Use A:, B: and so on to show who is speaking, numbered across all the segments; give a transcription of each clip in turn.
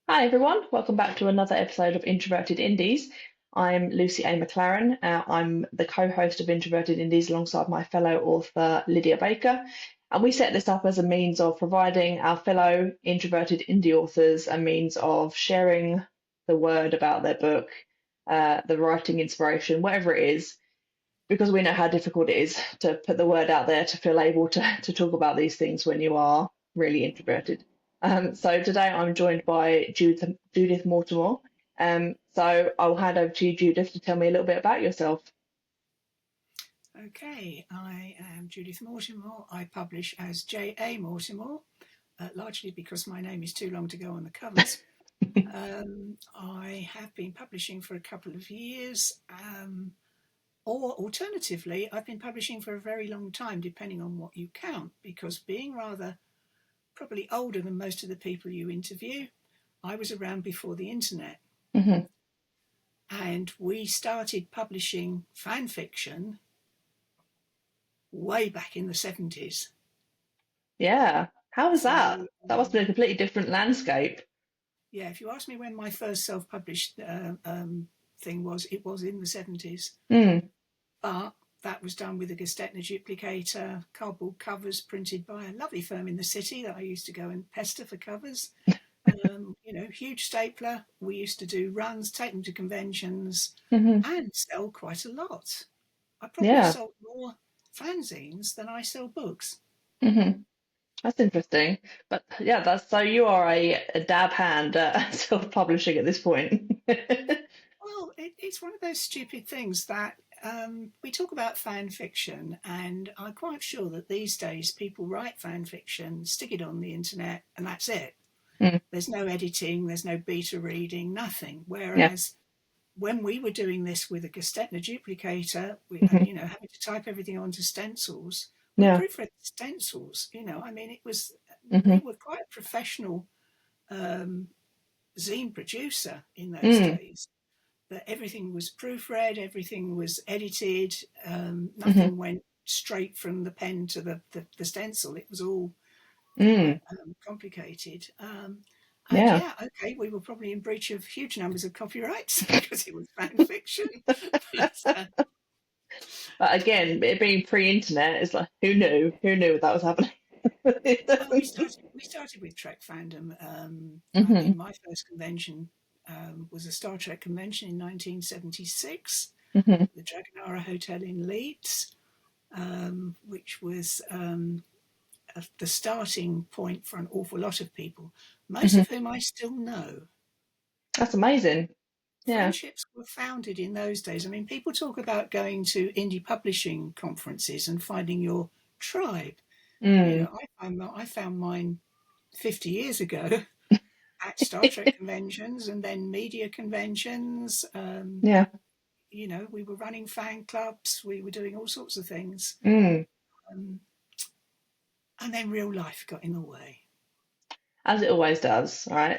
A: Hi everyone, welcome back to another episode of Introverted Indies. I'm Lucy A. McLaren. I'm the co-host of Introverted Indies alongside my fellow author Lydia Baker. And we set this up as a means of providing our fellow introverted indie authors a means of sharing the word about their book, the writing inspiration, whatever it is, because we know how difficult it is to put the word out there to feel able to talk about these things when you are really introverted. So today I'm joined by Judith Mortimore. So I'll hand over to you, Judith, to tell me a little bit about yourself.
B: Okay, I am Judith Mortimore. I publish as J.A. Mortimore, largely because my name is too long to go on the covers. I have been publishing for a couple of years, or alternatively, I've been publishing for a very long time, depending on what you count, because being rather probably older than most of the people you interview, I was around before the internet.
A: Hmm.
B: And we started publishing fan fiction way back in the 70s.
A: Yeah, how was that?
B: So,
A: That must have been a completely different landscape.
B: yeah, if you ask me when my first self-published thing was, it was in the 70s.
A: Mm.
B: But that was done with a Gestetner duplicator, cardboard covers printed by a lovely firm in the city that I used to go and pester for covers. Huge stapler. We used to do runs, take them to conventions,
A: Hmm.
B: and sell quite a lot. I probably
A: Yeah.
B: sold more fanzines than I sell books.
A: Hmm. That's interesting. But yeah, that's so you are a dab hand at self-publishing at this point.
B: Well, it's one of those stupid things that we talk about fan fiction, and I'm quite sure that these days people write fan fiction, stick it on the internet, and that's it.
A: Mm.
B: There's no editing, there's no beta reading, nothing.
A: Yeah.
B: Whereas when we were doing this with a Gestetner duplicator,
A: Hmm.
B: having to type everything onto stencils, we
A: Yeah.
B: proofread the stencils. I mean,
A: Hmm.
B: we were quite a professional um, zine producer in those
A: Mm.
B: days. That everything was proofread, everything was edited,
A: Hmm.
B: nothing went straight from the pen to the stencil. It was all
A: Mm.
B: quite complicated. And
A: Yeah.
B: yeah, okay, we were probably in breach of huge numbers of copyrights because it was fan fiction. but,
A: But again, it being pre-internet, it's like who knew? Who knew that was happening?
B: well, we started with Trek fandom. I
A: Hmm.
B: mean, my first convention was a Star Trek convention in 1976,
A: Hmm.
B: the Dragonara Hotel in Leeds. Which was the starting point for an awful lot of people, most
A: Hmm.
B: of whom I still know.
A: That's amazing. Yeah.
B: Friendships were founded in those days. I mean, people talk about going to indie publishing conferences and finding your tribe.
A: Mm.
B: I found mine 50 years ago at Star Trek conventions and then media conventions.
A: Yeah.
B: We were running fan clubs, we were doing all sorts of things.
A: Mm.
B: Um, and then real life got in the way.
A: As it always does, right?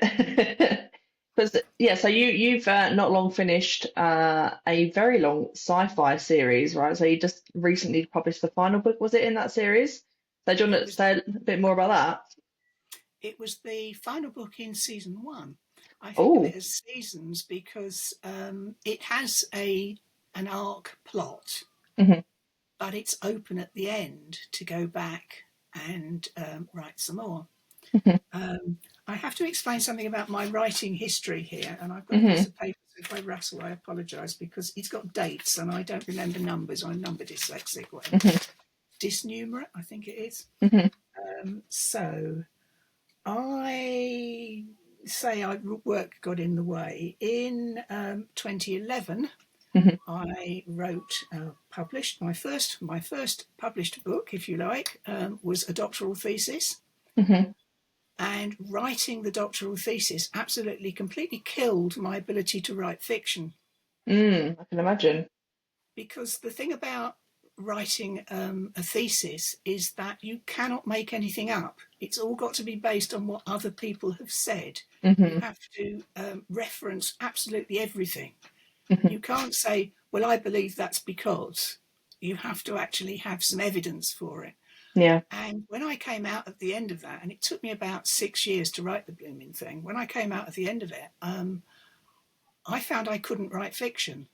A: Because yeah, so you've not long finished a very long sci-fi series, right? So you just recently published the final book, was it in that series? So do you
B: It
A: want to
B: was
A: say a bit more about that?
B: It was the final book in season one. I think of it
A: Oh.
B: as seasons because it has an arc plot,
A: Hmm.
B: but it's open at the end to go back and write some more.
A: Hmm.
B: Um, I have to explain something about my writing history here, and I've got a piece
A: Hmm.
B: of paper. So if I rattle, I apologise because it's got dates and I don't remember numbers. I'm number dyslexic, whatever.
A: Hmm.
B: Dysnumerate, I think it is.
A: Hmm.
B: So I say work got in the way. In 2011,
A: Hmm.
B: I wrote, published my first published book, if you like, was a doctoral thesis.
A: Hmm.
B: And writing the doctoral thesis absolutely completely killed my ability to write fiction.
A: Mm. I can imagine.
B: Because the thing about writing a thesis is that you cannot make anything up. It's all got to be based on what other people have said. You
A: Hmm.
B: have to reference absolutely everything.
A: Hmm.
B: You can't say, well, I believe that's because. You have to actually have some evidence for it.
A: Yeah.
B: And when I came out at the end of that, and it took me about 6 years to write the blooming thing, when I came out at the end of it, I found I couldn't write fiction.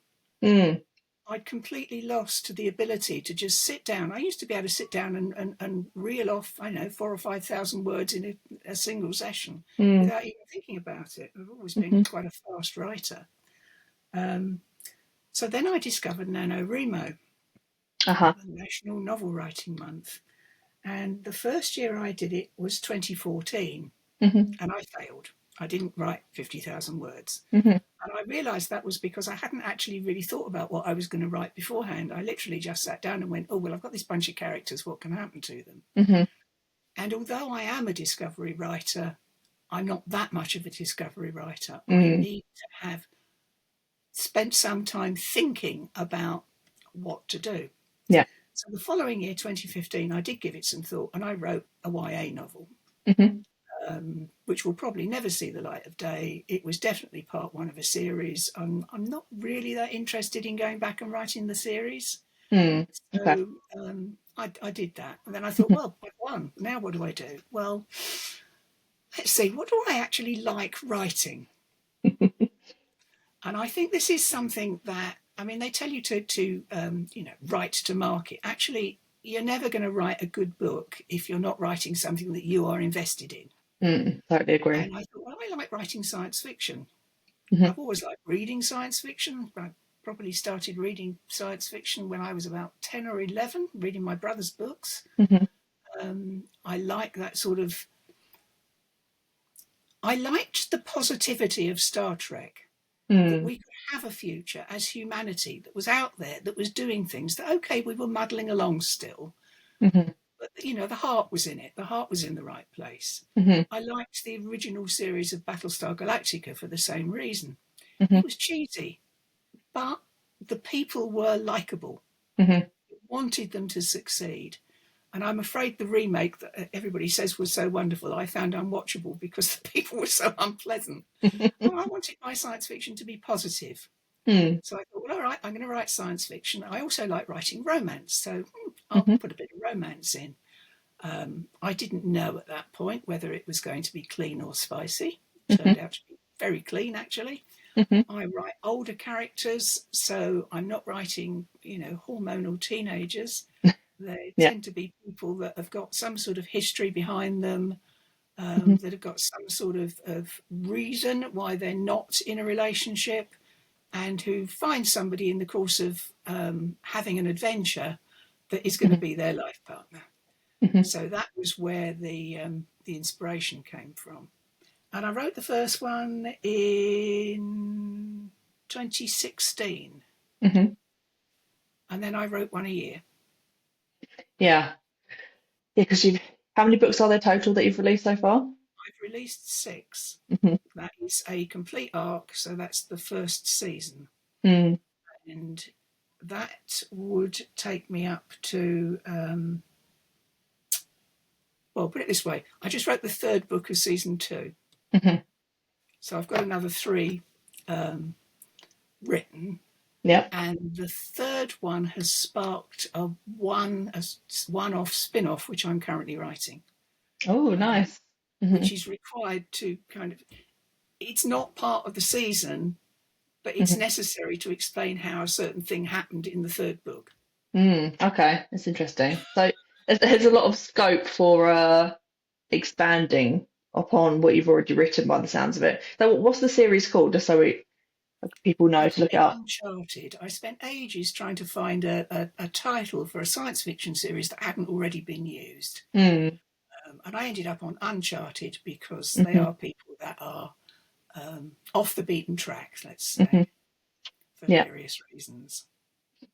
A: Mm.
B: I'd completely lost the ability to just sit down. I used to be able to sit down and reel off, I don't know, 4 or 5 thousand words in a single session
A: Mm.
B: without even thinking about it. I've always been
A: Mm-hmm.
B: quite a fast writer. Um, so then I discovered NaNoWriMo,
A: Uh-huh.
B: the National Novel Writing Month. And the first year I did it was 2014,
A: Mm-hmm.
B: and I failed. I didn't write 50,000 words.
A: Mm-hmm.
B: And I realised that was because I hadn't actually really thought about what I was going to write beforehand. I literally just sat down and went, oh, well, I've got this bunch of characters. What can happen to them?
A: Mm-hmm.
B: And although I am a discovery writer, I'm not that much of a discovery writer. I
A: Mm.
B: need to have spent some time thinking about what to do.
A: Yeah.
B: So the following year, 2015, I did give it some thought and I wrote a YA novel,
A: Mm-hmm.
B: which will probably never see the light of day. It was definitely part one of a series. I'm not really that interested in going back and writing the series.
A: Mm. Okay.
B: So I did that. And then I thought, well, I've won. Now what do I do? Well, let's see, what do I actually like writing? And I think this is something that, I mean, they tell you to write to market. Actually, you're never going to write a good book if you're not writing something that you are invested in.
A: Totally agree.
B: And I thought, well, I like writing science fiction.
A: Mm-hmm.
B: I've always liked reading science fiction. I probably started reading science fiction when I was about 10 or 11, reading my brother's books.
A: Mm-hmm.
B: I like that sort of, I liked the positivity of Star Trek, that
A: Mm.
B: we could have a future as humanity that was out there, that was doing things that, okay, we were muddling along still,
A: Mm-hmm.
B: but, the heart was in it. The heart was in the right place.
A: Mm-hmm.
B: I liked the original series of Battlestar Galactica for the same reason.
A: Mm-hmm.
B: It was cheesy, but the people were likable.
A: Mm-hmm.
B: Wanted them to succeed. And I'm afraid the remake that everybody says was so wonderful, I found unwatchable because the people were so unpleasant. Oh, I wanted my science fiction to be positive.
A: Mm.
B: So I thought, well, all right, I'm going to write science fiction. I also like writing romance, so I'll
A: Mm-hmm.
B: put a bit of romance in. I didn't know at that point whether it was going to be clean or spicy. It
A: Mm-hmm.
B: turned out to be very clean, actually.
A: Mm-hmm.
B: I write older characters, so I'm not writing, hormonal teenagers. They
A: Yeah.
B: tend to be people that have got some sort of history behind them,
A: Mm-hmm.
B: that have got some sort of reason why they're not in a relationship, and who find somebody in the course of having an adventure that is going to
A: Mm-hmm.
B: be their life partner.
A: Mm-hmm.
B: So that was where the inspiration came from. And I wrote the first one in 2016,
A: Mm-hmm.
B: and then I wrote one a year.
A: Yeah. Yeah, because you've how many books are there total that you've released so far?
B: I've released 6.
A: Mm-hmm.
B: That is a complete arc, so that's the first season.
A: Mm.
B: And that would take me up to, well, put it this way, I just wrote the third book of season 2.
A: Mm-hmm.
B: So I've got another 3 written.
A: Yep.
B: And the third one has sparked a one-off spin-off, which I'm currently writing,
A: Oh, nice. Mm-hmm.
B: which is required to kind of, it's not part of the season, but it's
A: Mm-hmm.
B: necessary to explain how a certain thing happened in the third book.
A: Okay, that's interesting. So there's a lot of scope for expanding upon what you've already written by the sounds of it. So what's the series called, just so people
B: I
A: know to
B: call
A: look it
B: it
A: up?
B: Uncharted. I spent ages trying to find a title for a science fiction series that hadn't already been used.
A: Mm.
B: And I ended up on Uncharted because they
A: Mm-hmm.
B: are people that are off the beaten track, let's
A: Mm-hmm.
B: say, for
A: Yeah.
B: various reasons.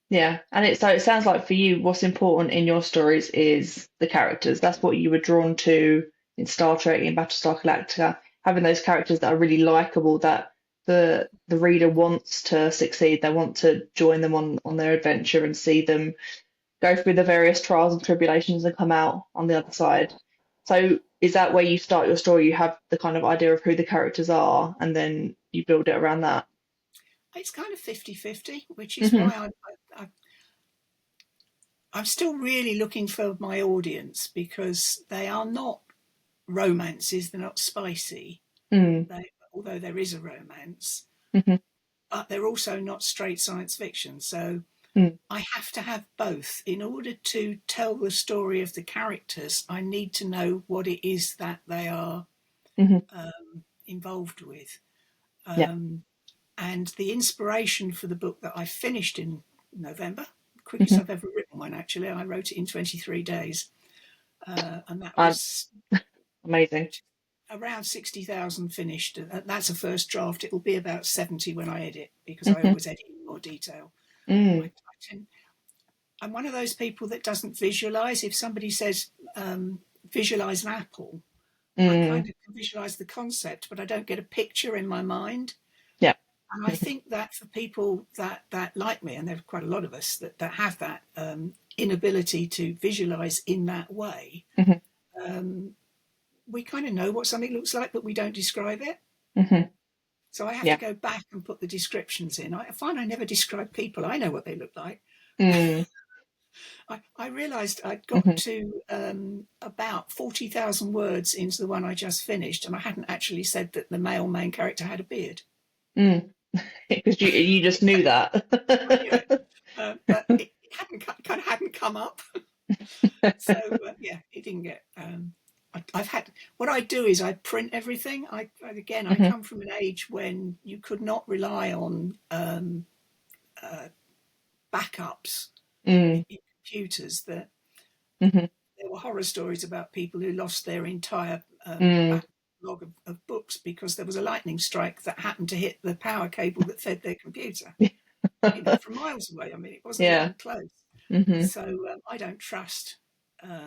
A: Yeah, and it sounds like for you, what's important in your stories is the characters. That's what you were drawn to in Star Trek, in Battlestar Galactica, having those characters that are really likable, that the reader wants to succeed. They want to join them on their adventure and see them go through the various trials and tribulations and come out on the other side. So is that where you start your story? You have the kind of idea of who the characters are, and then you build it around that.
B: It's kind of 50-50, which is
A: Hmm.
B: why I I'm still really looking for my audience because they are not romances, they're not spicy.
A: Mm,
B: Although there is a romance,
A: hmm
B: but they're also not straight science fiction. So
A: mm,
B: I have to have both. In order to tell the story of the characters, I need to know what it is that they are
A: hmm
B: involved with.
A: Yeah.
B: Um, and the inspiration for the book that I finished in November, the quickest
A: hmm
B: I've ever written one actually, I wrote it in 23 days. And that
A: I'm
B: was
A: amazing.
B: around 60,000 finished. That's a first draft. It'll be about 70 when I edit because I
A: hmm
B: always edit in more detail. I,
A: Mm,
B: I tend, I'm one of those people that doesn't visualize. If somebody says visualize an apple, I
A: mm,
B: kind of can visualize the concept, but I don't get a picture in my mind.
A: yeah.
B: And I think that for people that like me, and there are quite a lot of us that have that inability to visualize in that way,
A: hmm
B: um, we kind of know what something looks like, but we don't describe it.
A: hmm
B: So I have to
A: Yeah.
B: go back and put the descriptions in. I find I never describe people. I know what they look like.
A: Mm,
B: I realised I'd got
A: hmm
B: to about 40,000 words into the one I just finished, and I hadn't actually said that the male main character had a beard.
A: mm. Because you just knew
B: I knew it,
A: that.
B: but it hadn't kind of hadn't come up. So yeah, it didn't get. I've had what I do is I print everything. I
A: hmm
B: come from an age when you could not rely on uh, backups
A: mm,
B: in computers. That
A: hmm
B: there were horror stories about people who lost their entire
A: mm.
B: backlog of books because there was a lightning strike that happened to hit the power cable that fed their computer. You know, from miles away. I mean, it wasn't
A: Yeah.
B: even close.
A: hmm
B: So I don't trust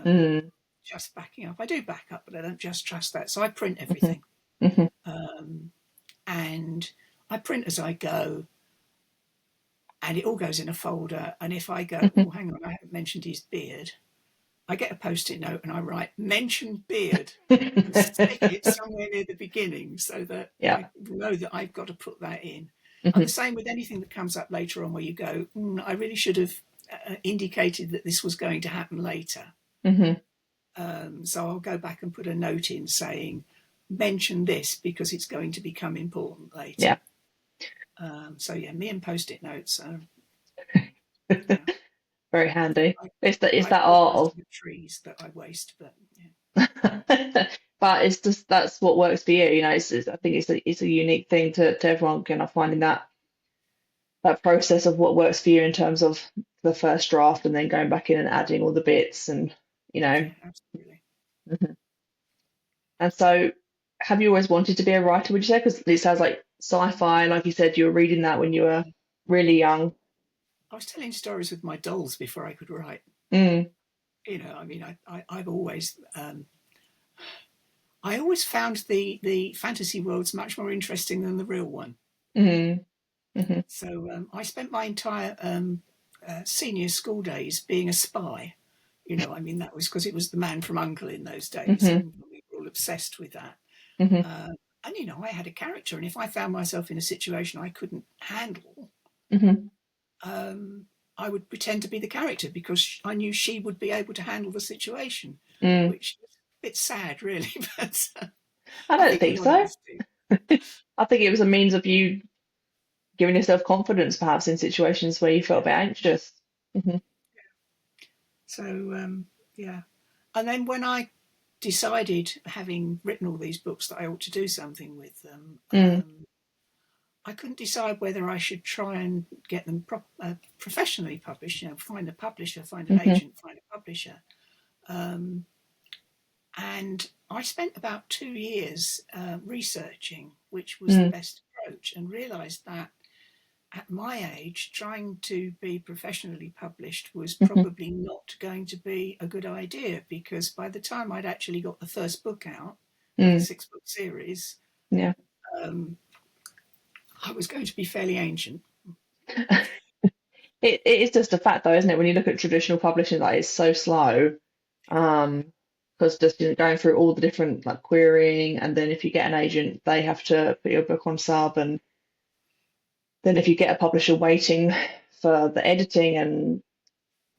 A: mm,
B: just backing up. I do back up, but I don't just trust that. So I print
A: hmm
B: everything,
A: hmm
B: um, and I print as I go, and it all goes in a folder. And if I go,
A: hmm
B: oh, hang on, I haven't mentioned his beard, I get a post-it note and I write mention beard and stick it somewhere near the beginning so that
A: Yeah.
B: I know that I've got to put that in. And
A: hmm
B: the same with anything that comes up later on where you go, I really should have indicated that this was going to happen later.
A: hmm
B: So I'll go back and put a note in saying, mention this because it's going to become important
A: Yeah.
B: later. So yeah, me and post-it notes. Yeah,
A: Very handy.
B: I,
A: It's
B: I
A: that
B: call
A: art
B: most
A: of
B: of the trees that I waste, but yeah.
A: but it's just that's what works for you. You know, I think it's a unique thing to everyone kind of finding that process of what works for you in terms of the first draft and then going back in and adding all the bits and you know.
B: Yeah, absolutely.
A: Mhm. And so have you always wanted to be a writer, would you say? Because it sounds like sci-fi, like you said, you were reading that when you were really young.
B: I was telling stories with my dolls before I could write.
A: Mm,
B: You know, I mean, I've I always found the fantasy worlds much more interesting than the real one.
A: mm, mm-hmm,
B: So I spent my entire senior school days being a spy. You know, I mean, that was because it was the man from Uncle in those days,
A: mm-hmm,
B: and we were all obsessed with that.
A: mm-hmm,
B: Uh, and you know, I had a character, and if I found myself in a situation I couldn't handle,
A: mm-hmm,
B: um, I would pretend to be the character because I knew she would be able to handle the situation,
A: mm.
B: which is a bit sad, really. But
A: I
B: I
A: don't
B: think we
A: think
B: all
A: so.
B: have to.
A: I think it was a means of you giving yourself confidence, perhaps in situations where you felt a
B: Yeah.
A: bit anxious. hmm
B: So yeah, and then when I decided, having written all these books, that I ought to do something with them,
A: Mm,
B: I couldn't decide whether I should try and get them professionally published. You know, find a publisher, find an
A: hmm
B: agent, find a publisher. Um, And I spent about 2 years researching which was the
A: mm,
B: best approach and realised that at my age, trying to be professionally published was
A: hmm
B: probably not going to be a good idea because by the time I'd actually got the first book out of a
A: mm,
B: 6 book series,
A: yeah.
B: um, I was going to be fairly ancient.
A: It is just a fact though, isn't it? When you look at traditional publishing, like it's so slow. Because just going through all the different like querying, and then if you get an agent, they have to put your book on sub, and then if you get a publisher waiting for the editing, and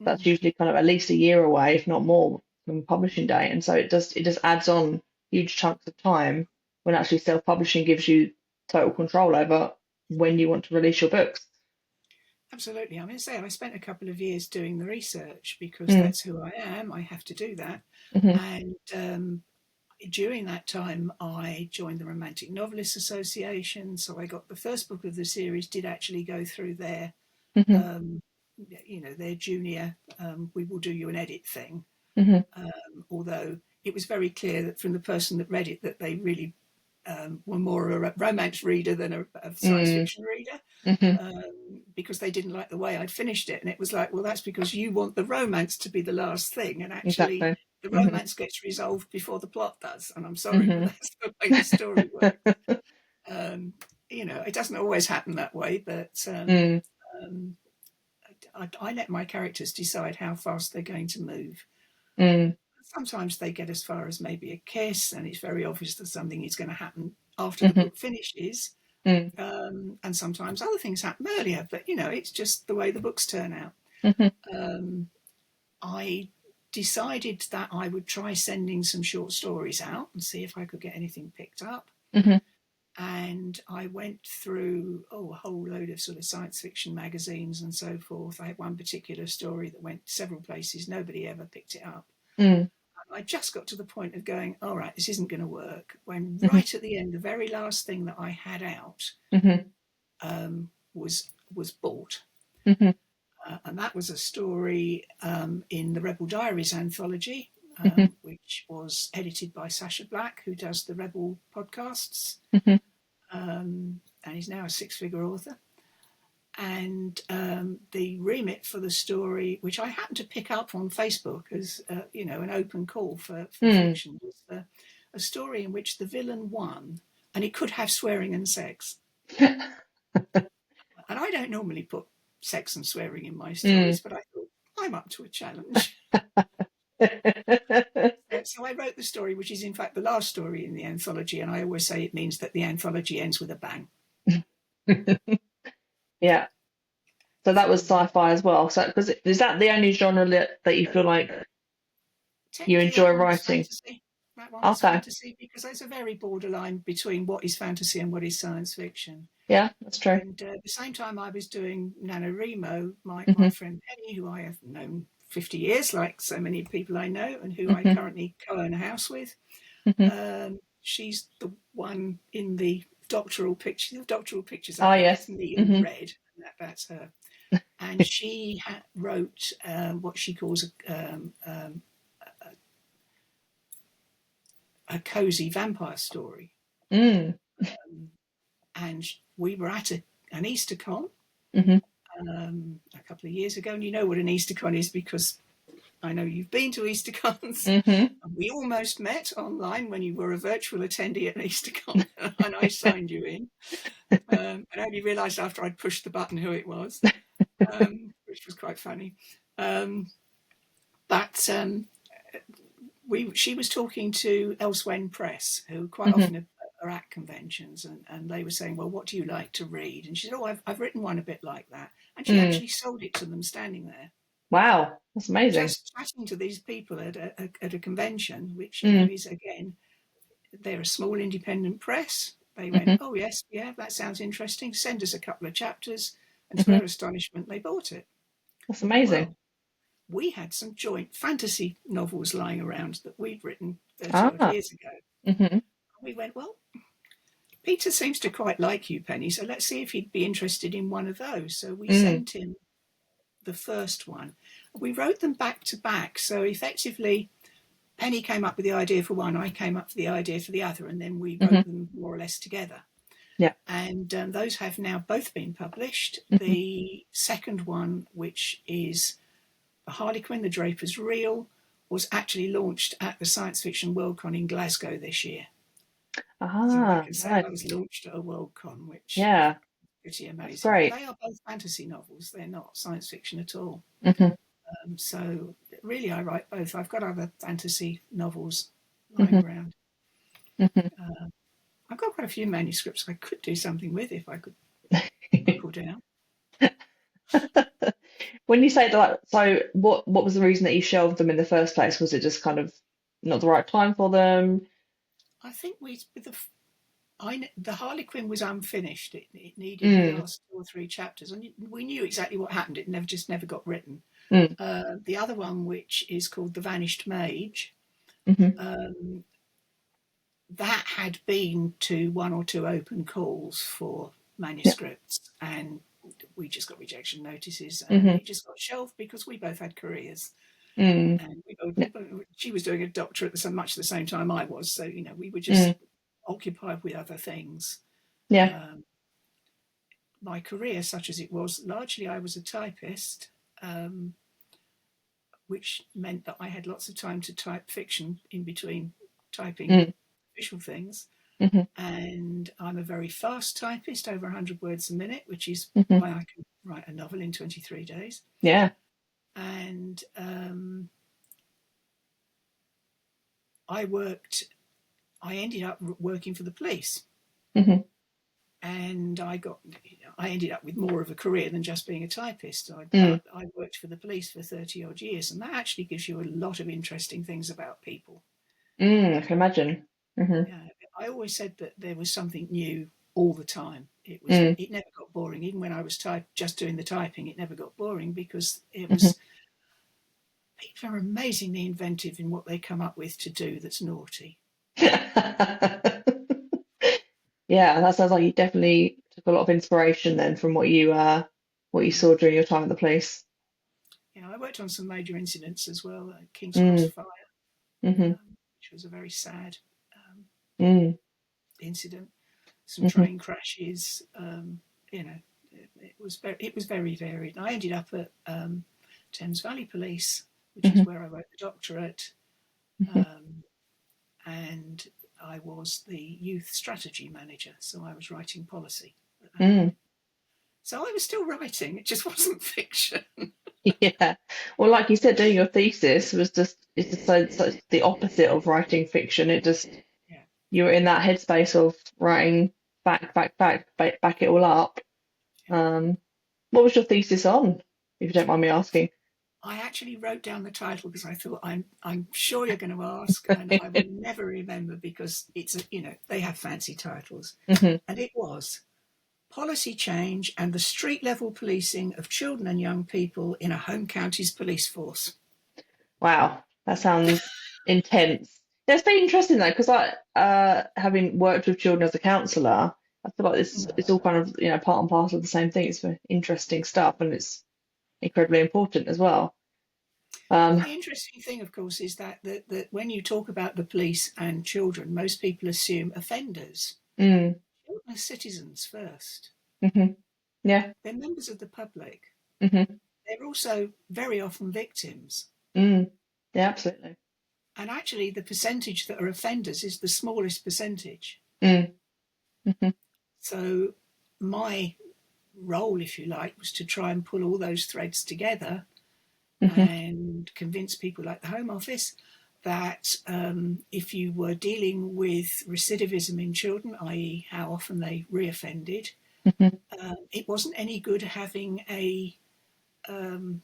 A: that's
B: Mm.
A: usually kind of at least a year away, if not more, from publishing date. And so it just adds on huge chunks of time when actually self-publishing gives you total control over when you want to release your books.
B: Absolutely. I mean, say I spent a couple of years doing the research because
A: Mm,
B: that's who I am. I have to do that.
A: hmm
B: And during that time, I joined the Romantic Novelists Association. So I got the first book of the series, did actually go through their,
A: hmm
B: um, their junior, we will do you an edit thing.
A: hmm
B: Although it was very clear that from the person that read it that they really were more a romance reader than a science
A: mm,
B: fiction reader,
A: hmm
B: because they didn't like the way I'd finished it. And it was like, well, that's because you want the romance to be the last thing. And actually,
A: exactly.
B: the
A: hmm
B: romance gets resolved before the plot does. And I'm sorry, but
A: hmm
B: that's the way the story works. Um, it doesn't always happen that way, but
A: mm,
B: um, I let my characters decide how fast they're going to move.
A: mm,
B: Sometimes they get as far as maybe a kiss, and it's very obvious that something is going to happen after the
A: hmm
B: book finishes.
A: mm,
B: And sometimes other things happen earlier, but it's just the way the books turn out.
A: hmm
B: Um, I decided that I would try sending some short stories out and see if I could get anything picked up.
A: hmm
B: And I went through a whole load of sort of science fiction magazines and so forth. I had one particular story that went several places, nobody ever picked it up.
A: mm,
B: I just got to the point of going, all right, this isn't going to work. When
A: hmm
B: right at the end, the very last thing that I had out
A: hmm
B: was bought,
A: hmm
B: and that was a story in the Rebel Diaries anthology,
A: hmm
B: which was edited by Sacha Black, who does the Rebel podcasts,
A: hmm
B: and he's now a six-figure author. And the remit for the story, which I happened to pick up on Facebook as an open call for
A: mm.
B: fiction, was a story in which the villain won, and it could have swearing and sex. And I don't normally put sex and swearing in my
A: mm.
B: stories, but I thought I'm up to a challenge. So I wrote the story, which is in fact the last story in the anthology, and I always say it means that the anthology ends with a bang.
A: Yeah. So that was
B: Um,
A: sci-fi as well. So, because is that the only genre that you feel like you
B: Technically,
A: enjoy
B: that one was
A: writing?
B: fantasy. That one was
A: Okay.
B: fantasy because there's a very borderline between what is fantasy and what is science fiction.
A: Yeah, that's true.
B: And at the same time, I was doing NaNoWriMo. My
A: hmm
B: friend Penny, who I have known 50 years, like so many people I know, and who I
A: hmm
B: currently co-own a house with,
A: hmm
B: she's the one in the doctoral picture. The doctoral pictures
A: Oh,
B: up there. That's
A: yes.
B: me in
A: hmm
B: red, and that's her. And she wrote what she calls a cozy vampire story.
A: Mm.
B: And we were at an Easter con
A: hmm
B: a couple of years ago, and you know what an Easter con is because I know you've been to Easter cons.
A: hmm
B: We almost met online when you were a virtual attendee at an Easter con, and I signed you in. I only realised after I'd pushed the button who it was, which was quite funny. Um, but she was talking to Elsewhere Press, who quite
A: hmm
B: often are at conventions, and they were saying, well, what do you like to read? And she said, oh, I've written one a bit like that. And she
A: Mm.
B: actually sold it to them standing there,
A: Wow, that's amazing.
B: just chatting to these people at a convention, which,
A: Mm.
B: is, again, they're a small independent press. They went,
A: hmm
B: oh, yes, yeah, that sounds interesting. Send us a couple of chapters. And to
A: hmm
B: their astonishment, they bought it.
A: That's
B: Well,
A: amazing.
B: we had some joint fantasy novels lying around that we'd written 30 odd
A: Ah.
B: years ago.
A: hmm
B: We went, well, Peter seems to quite like you, Penny, so let's see if he'd be interested in one of those. So we
A: Mm.
B: sent him the first one. We wrote them back to back. So effectively, Penny came up with the idea for one, I came up with the idea for the other, and then we
A: hmm
B: wrote them more or less together.
A: Yeah.
B: And those have now both been published.
A: hmm
B: The second one, which is The Harlequin, The Draper's Reel, was actually launched at the Science Fiction Worldcon in Glasgow this year. So I
A: Ah,
B: can say
A: right.
B: I was launched at a Worldcon, which is
A: Yeah,
B: pretty
A: that's
B: amazing. But
A: great.
B: they are both fantasy novels; they're not science fiction at all.
A: hmm
B: So really, I write both. I've got other fantasy novels lying
A: hmm
B: around.
A: hmm
B: I've got quite a few manuscripts I could do something with if I could buckle down.
A: When you say that, so what was the reason that you shelved them in the first place? Was it just kind of not the right time for them?
B: I think we with the Harlequin was unfinished. It needed the
A: Mm,
B: last 2 or 3 chapters, and we knew exactly what happened. It never got written.
A: mm,
B: The other one, which is called The Vanished Mage,
A: hmm
B: um, that had been to 1 or 2 open calls for
A: yeah,
B: manuscripts, and we just got rejection notices, and
A: hmm
B: it just got shelved because we both had careers,
A: mm,
B: and
A: yeah,
B: she was doing a doctorate at much the same time I was, so we were just
A: mm,
B: occupied with other things.
A: yeah,
B: Um, my career, such as it was, largely I was a typist, um, which meant that I had lots of time to type fiction in between typing
A: mm,
B: official things.
A: hmm
B: And I'm a very fast typist, over 100 words a minute, which is
A: hmm
B: why I can write a novel in 23 days.
A: yeah,
B: And I worked, I ended up working for the police.
A: hmm
B: And I ended up with more of a career than just being a typist.
A: mm,
B: I worked for the police for 30 odd years, and that actually gives you a lot of interesting things about people.
A: I can imagine. Hmm
B: Yeah, I always said that there was something new all the time.
A: mm,
B: It never got boring. Even when I was just doing the typing, it never got boring because it
A: hmm
B: was people are amazingly inventive in what they come up with to do that's naughty.
A: Yeah, that sounds like you definitely took a lot of inspiration then from what you saw during your time at the police.
B: Yeah, I worked on some major incidents as well, King's Cross
A: Mm,
B: Fire,
A: hmm
B: which was a very sad um,
A: mm,
B: incident. Some
A: hmm
B: train crashes. You know, it was very varied. I ended up at Thames Valley Police, which is
A: hmm
B: where I wrote the doctorate,
A: hmm
B: um, and I was the youth strategy manager. So I was writing policy at that
A: mm.
B: point. So I was still writing; it just wasn't fiction.
A: Yeah. Well, like you said, doing your thesis was just it's just such the opposite of writing fiction. It just
B: Yeah,
A: you were in that headspace of writing back it all up.
B: yeah.
A: Um, what was your thesis on, if you don't mind me asking?
B: I actually wrote down the title because I thought I'm sure you're going to ask, and I will never remember because they have fancy titles,
A: Hmm
B: and it was policy change and the street level policing of children and young people in a home county's police force.
A: Wow, that sounds intense. That's very interesting though, because having worked with children as a counsellor, I feel like this
B: Mm.
A: it's all kind of part and parcel of the same thing. It's very interesting stuff, and it's incredibly important as well.
B: Well,
A: Um,
B: the interesting thing, of course, is that when you talk about the police and children, most people assume offenders.
A: mm,
B: Children are citizens first.
A: hmm yeah,
B: They're members of the public.
A: hmm
B: They're also very often victims.
A: mm, yeah, absolutely.
B: And actually, the percentage that are offenders is the smallest percentage.
A: Mm, hmm
B: So, my role, if you like, was to try and pull all those threads together
A: hmm
B: and convince people like the Home Office that if you were dealing with recidivism in children, i.e., how often they reoffended,
A: hmm
B: it wasn't any good having um,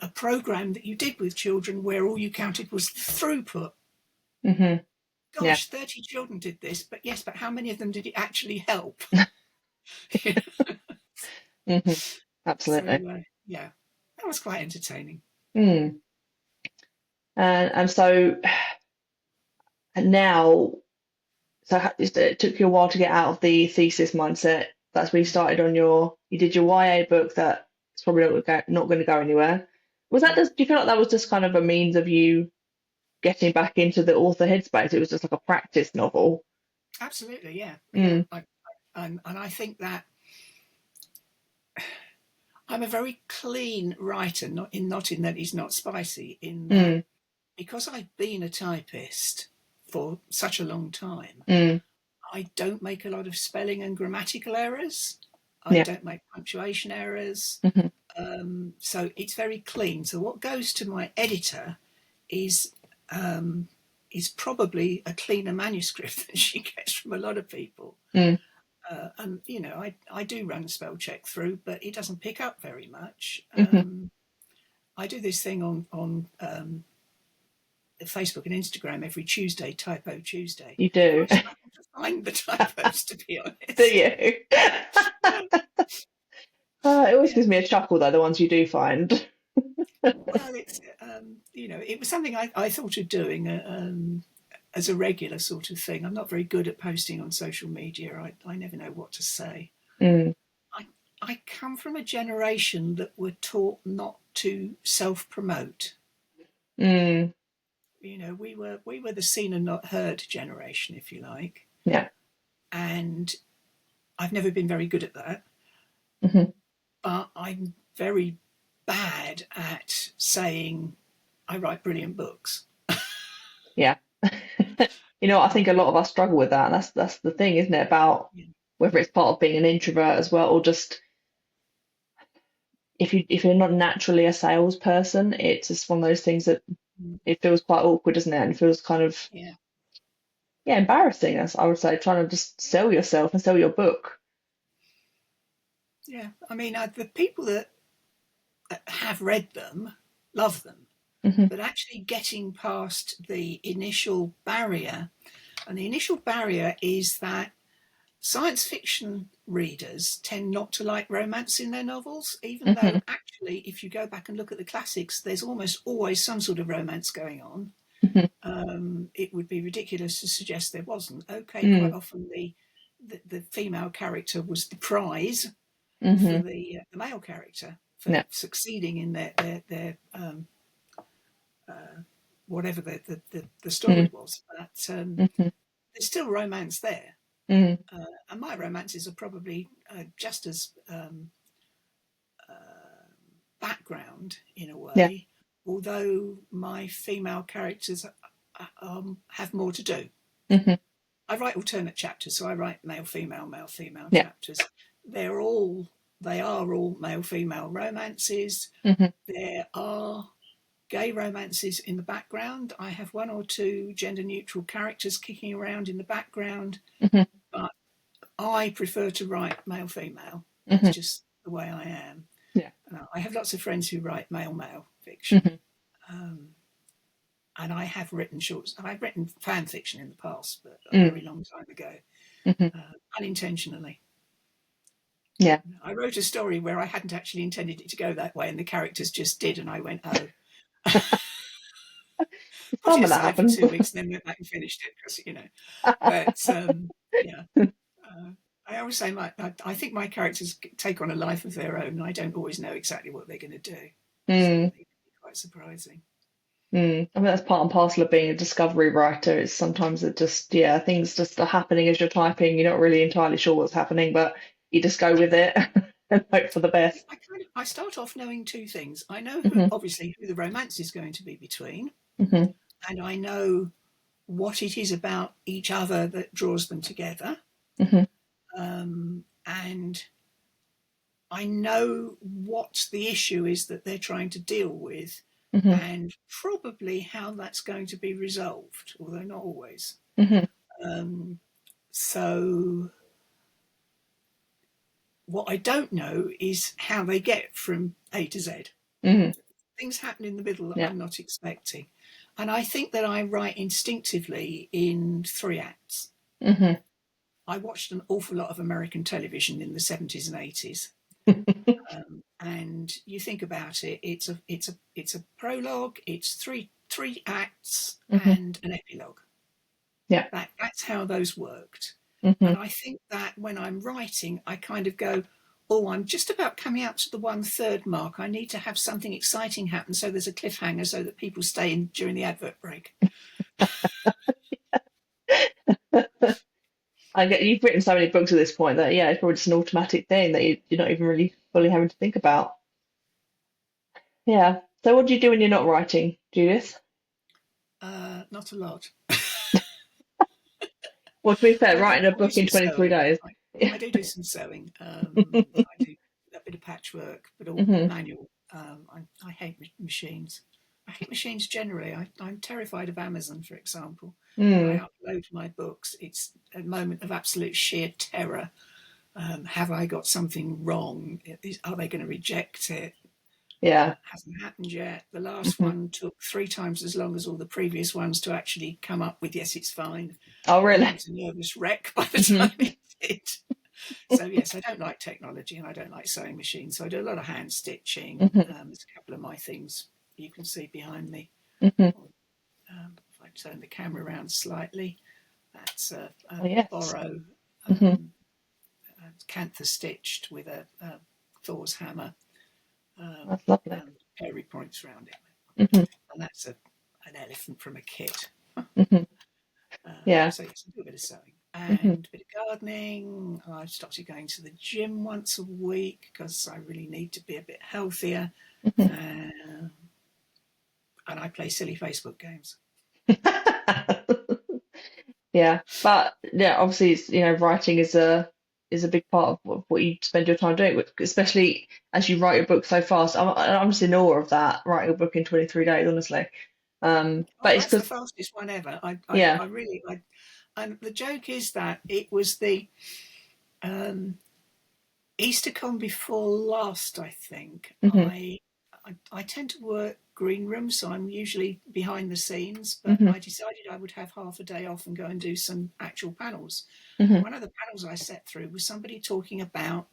B: a program that you did with children where all you counted was throughput.
A: hmm yeah,
B: Gosh, 30 children did this, but yes, but how many of them did it actually help?
A: hmm
B: So,
A: absolutely.
B: yeah, that was quite entertaining.
A: Mm. And so and now, it took you a while to get out of the thesis mindset. That's where you started on you did your YA book that it's probably not going to go anywhere. Was that
B: No,
A: just, do you feel like that was just kind of a means of you getting back into the author headspace? It was just like a practice novel.
B: absolutely, yeah, yeah.
A: Mm,
B: And I think that I'm a very clean writer, not in that he's not spicy, in that
A: mm,
B: because I've been a typist for such a long time,
A: mm,
B: I don't make a lot of spelling and grammatical errors. I
A: yeah.
B: don't make punctuation errors.
A: hmm
B: So it's very clean. So what goes to my editor is um, is probably a cleaner manuscript than she gets from a lot of people.
A: mm,
B: And I do run a spell check through, but it doesn't pick up very much.
A: Hmm.
B: I do this thing on Facebook and Instagram every Tuesday, Typo Tuesday.
A: You
B: And
A: do.
B: I struggle to find the typos, to be
A: Do
B: honest.
A: you?
B: Yeah,
A: It always
B: yeah.
A: gives me a chuckle though, the ones you do find.
B: Well, it's it was something I thought of doing as a regular sort of thing. I'm not very good at posting on social media. I never know what to say.
A: Mm,
B: I I come from a generation that were taught not to self promote.
A: mm,
B: We were the seen and not heard generation, if you like,
A: yeah.
B: and I've never been very good at that.
A: Hmm.
B: But I'm very bad at saying I write brilliant books.
A: Yeah. I think a
B: Um,
A: lot of us struggle with that. And that's the thing, isn't it? About
B: yeah.
A: whether it's part of being an introvert as well, or just if you're not naturally a salesperson, it's just one of those things that it feels quite awkward, doesn't it? And it feels kind of,
B: Yeah,
A: yeah, embarrassing, as I would say, trying to just sell yourself and sell your book.
B: yeah. I mean, the people that have read them love them,
A: Hmm.
B: but actually getting past the initial barrier, and the initial barrier is that science fiction readers tend not to like romance in their novels, even
A: Hmm.
B: though actually, if you go back and look at the classics, there's almost always some sort of romance going on.
A: Hmm.
B: It would be ridiculous to suggest there wasn't. Okay, quite
A: Mm,
B: often the female character was the prize for
A: hmm.
B: the male character for
A: Yeah.
B: succeeding in their whatever the story
A: Mm,
B: was. But
A: hmm.
B: there's still romance there.
A: Mm,
B: And my romances are probably just as background in a
A: yeah.
B: way, although my female characters have more to do.
A: Hmm.
B: I write alternate chapters, so I write male female
A: Yeah.
B: chapters. They're all they are all male female romances.
A: Hmm.
B: There are gay romances in the background. I have one or two gender neutral characters kicking around in the background,
A: Hmm.
B: but I prefer to write male female. That's
A: Hmm.
B: just the way I am.
A: Yeah.
B: I have lots of friends who write male fiction,
A: Hmm.
B: um, and I have written shorts. I've written fan fiction in the past, but a
A: Mm,
B: very long time ago,
A: hmm.
B: unintentionally.
A: Yeah.
B: I wrote a story where I hadn't actually intended it to go that way, and the characters just did, and I went, "Oh,
A: It's
B: put
A: fun
B: it
A: when that
B: aside for
A: happens.
B: 2 weeks," and then went back and finished it because. But yeah, uh, I always say I think my characters take on a life of their own, and I don't always know exactly what they're going to do, so
A: Mm,
B: it can be quite surprising.
A: I mean, that's part and parcel of being a discovery writer. It's sometimes it just, yeah, things just are happening as you're typing. You're not really entirely sure what's happening, but you just go with it and hope for the best.
B: I start off knowing two things. I know
A: Hmm.
B: obviously who the romance is going to be between,
A: Hmm.
B: and I know what it is about each other that draws them together.
A: Hmm.
B: And I know what the issue is that they're trying to deal with,
A: Hmm.
B: and probably how that's going to be resolved, although not always.
A: Hmm.
B: Um, so, what I don't know is how they get from A to Z.
A: Hmm.
B: Things happen in the middle that
A: Yeah.
B: I'm not expecting. And I think that I write instinctively in 3 acts.
A: Hmm.
B: I watched an awful lot of American television in the 70s and 80s. And you think about it, it's a prologue, it's three acts
A: Hmm.
B: and an epilogue.
A: Yeah.
B: That's how those worked.
A: Hmm.
B: And I think that when I'm writing, I kind of go, oh, I'm just about coming up to the 1/3 mark. I need to have something exciting happen so there's a cliffhanger so that people stay in during the advert break.
A: I get you've written so many books at this point that yeah, it's probably just an automatic thing that you're not even really fully having to think about. Yeah. So what do you do when you're not writing, Judith?
B: Not a lot.
A: Well, to be fair,
B: I
A: writing a
B: do
A: book in
B: some
A: 23
B: sewing.
A: days.
B: I do some sewing. I do a bit of patchwork, but all
A: Hmm.
B: manual. I hate machines. I hate machines generally. I'm terrified of Amazon, for example. When I
A: Mm.
B: upload my books, it's a moment of absolute sheer terror. Have I got something wrong? Are they going to reject it?
A: Yeah.
B: Hasn't happened yet. The last
A: Hmm.
B: one took 3 times as long as all the previous ones to actually come up with, yes, it's fine.
A: Oh,
B: And I
A: really?
B: was a nervous wreck by the
A: Hmm.
B: time it did. So, yes, I don't like technology and I don't like sewing machines. So I do a lot of hand stitching.
A: Hmm.
B: There's a couple of my things you can see behind me.
A: Hmm.
B: If I turn the camera around slightly, that's a
A: Oh, yes.
B: borrow
A: Hmm.
B: cantha stitched with a Thor's hammer
A: That's lovely.
B: and fairy points around it.
A: Hmm.
B: And that's an elephant from a kit.
A: Hmm. Yeah.
B: So yes, I do a bit of sewing
A: Hmm.
B: and a bit of gardening. I've started going to the gym once a week because I really need to be a bit healthier.
A: Hmm.
B: Uh, and I play silly Facebook games.
A: Yeah, but yeah, obviously, it's, writing is a big part of what you spend your time doing, especially as you write your book so fast. I'm just in awe of that, writing a book in 23 days, honestly.
B: Oh,
A: But it's
B: that's the
A: because,
B: fastest one ever.
A: yeah.
B: I really, and the joke is that it was the um, EasterCon before last, I think.
A: Hmm.
B: I tend to work green room, so I'm usually behind the scenes. But
A: Hmm.
B: I decided I would have half a day off and go and do some actual panels. And
A: Hmm.
B: one of the panels I sat through was somebody talking about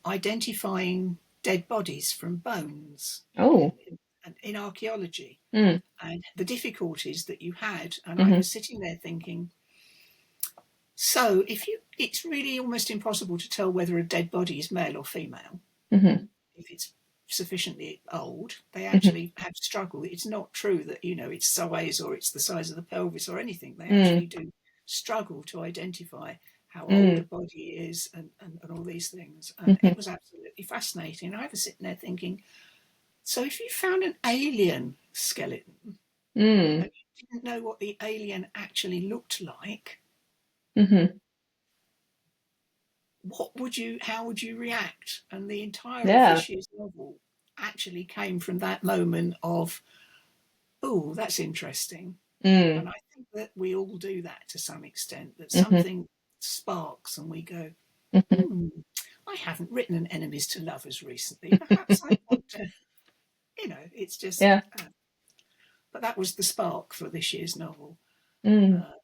B: identifying dead bodies from bones
A: Oh.
B: in archaeology
A: Mm.
B: and the difficulties that you had. And I
A: Hmm.
B: was sitting there thinking, so if you, it's really almost impossible to tell whether a dead body is male or female
A: Hmm.
B: if it's sufficiently old. They
A: Hmm.
B: actually have struggled. It's not true that it's size or it's the size of the pelvis or anything. They
A: Mm.
B: actually do struggle to identify how old
A: Mm.
B: a body is and all these things. And
A: Hmm.
B: it was absolutely fascinating. I was sitting there thinking, so if you found an alien skeleton
A: Mm.
B: and you didn't know what the alien actually looked like,
A: Hmm.
B: how would you react? And the entire of
A: Yeah.
B: this year's novel actually came from that moment of, oh, that's interesting.
A: Mm.
B: And I think that we all do that to some extent, that
A: Hmm.
B: something sparks and we go,
A: Hmm.
B: hmm, I haven't written an enemies to lovers recently. Perhaps I want to, it's just,
A: Yeah.
B: but that was the spark for this year's novel.
A: Mm.
B: Uh,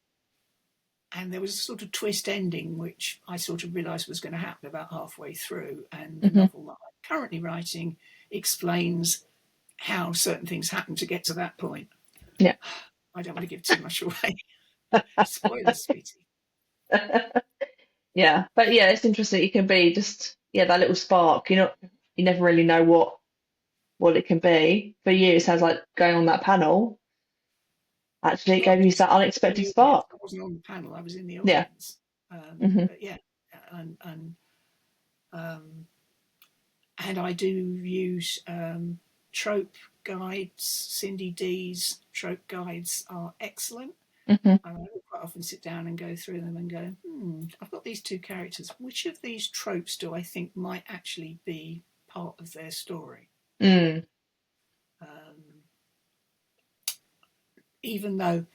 B: and there was a sort of twist ending, which I sort of realised was going to happen about halfway through. And the
A: Hmm.
B: novel that I'm currently writing explains how certain things happen to get to that point.
A: Yeah.
B: I don't want to give too much away. Spoilers, sweetie.
A: Yeah, but yeah, it's interesting. It can be just, yeah, that little spark. You never really know what it can be. For you, it sounds like going on that panel actually
B: Well,
A: gave you that
B: in
A: unexpected
B: the audience.
A: spark.
B: I wasn't on the panel. I was in the
A: Yeah.
B: audience.
A: Hmm.
B: But yeah, and um, and I do use trope guides. Cindy D's trope guides are excellent.
A: Hmm.
B: And I will quite often sit down and go through them and go, I've got these two characters. Which of these tropes do I think might actually be part of their story?
A: Mm.
B: Um, Even though